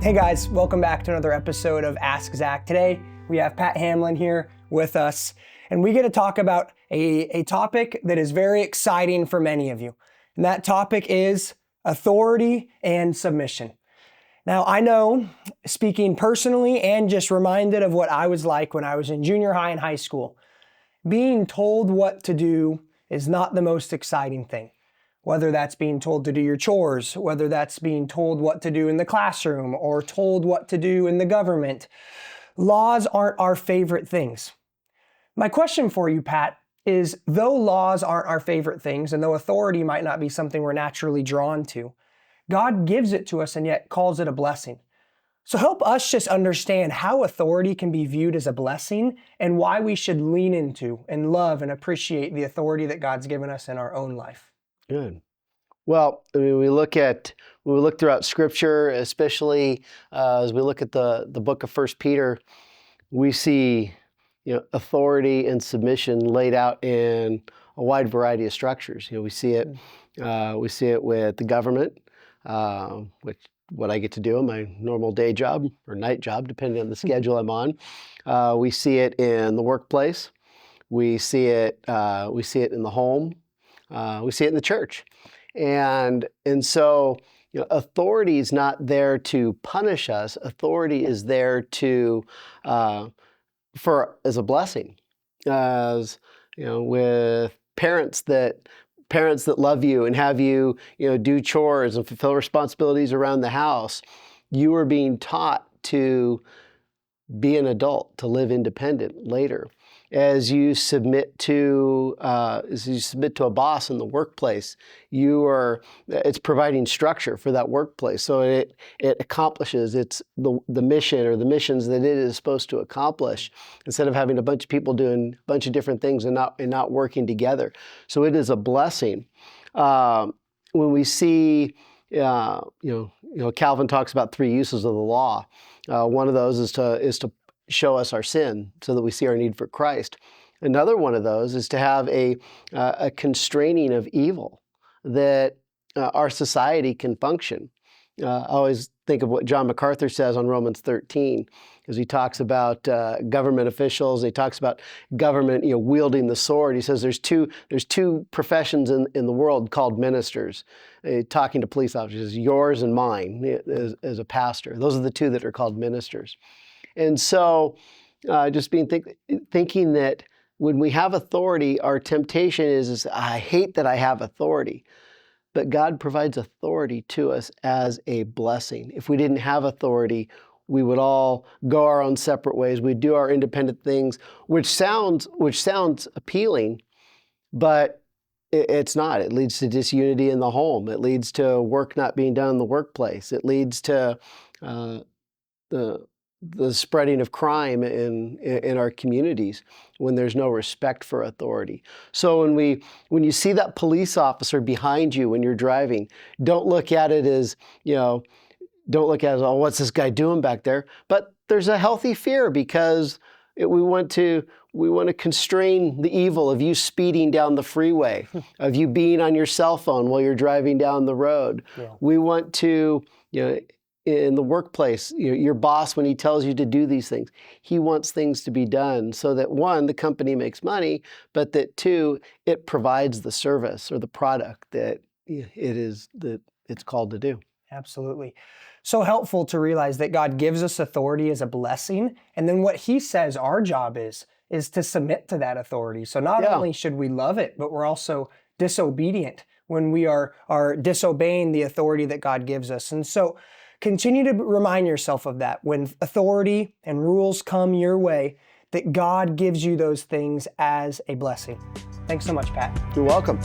Hey guys, welcome back to another episode of Ask Zach. Today we have Pat Hamlin here with us, and we get to talk about a topic that is very exciting for many of you. And that topic is authority and submission. Now, I know, speaking personally and just reminded of what I was like when I was in junior high and high school, being told what to do is not the most exciting thing. Whether that's being told to do your chores, whether that's being told what to do in the classroom or told what to do in the government. Laws aren't our favorite things. My question for you, Pat, is though laws aren't our favorite things and though authority might not be something we're naturally drawn to, God gives it to us and yet calls it a blessing. So help us just understand how authority can be viewed as a blessing and why we should lean into and love and appreciate the authority that God's given us in our own life. Good. Well, I mean, when we look throughout Scripture, especially as we look at the book of 1 Peter, we see authority and submission laid out in a wide variety of structures. We see it with the government, which what I get to do in my normal day job or night job, depending on the schedule I'm on. We see it in the workplace. We see it in the home. We see it in the church. And so authority is not there to punish us. Authority is there to as a blessing. As with parents that love you and have you do chores and fulfill responsibilities around the house, you are being taught to be an adult, to live independent later. As you submit to a boss in the workplace, it's providing structure for that workplace, so it accomplishes the mission or the missions that it is supposed to accomplish, instead of having a bunch of people doing a bunch of different things and not working together. So it is a blessing. When we see, Calvin talks about 3 uses of the law. One of those is to show us our sin so that we see our need for Christ. Another one of those is to have a constraining of evil that our society can function. I always think of what John MacArthur says on Romans 13, as he talks about government officials. He talks about government wielding the sword. He says there's two professions in the world called ministers. Talking to police officers, yours and mine as a pastor. Those are the two that are called ministers. And so just thinking that when we have authority, our temptation is I hate that I have authority. But God provides authority to us as a blessing. If we didn't have authority, we would all go our own separate ways. We'd do our independent things, which sounds appealing, but it's not. It leads to disunity in the home. It leads to work not being done in the workplace. It leads to the spreading of crime in our communities when there's no respect for authority. So when you see that police officer behind you when you're driving, don't look at it as, oh, what's this guy doing back there? But there's a healthy fear, because we want to constrain the evil of you speeding down the freeway, of you being on your cell phone while you're driving down the road. Yeah. We want to, in the workplace, your boss, when he tells you to do these things, he wants things to be done so that, 1, the company makes money, but that 2, it provides the service or the product that it's called to do. Absolutely. So helpful to realize that God gives us authority as a blessing, and then what he says our job is to submit to that authority. So not only should we love it, but we're also disobedient when we are disobeying the authority that God gives us. And so continue to remind yourself of that when authority and rules come your way, that God gives you those things as a blessing. Thanks so much, Pat. You're welcome.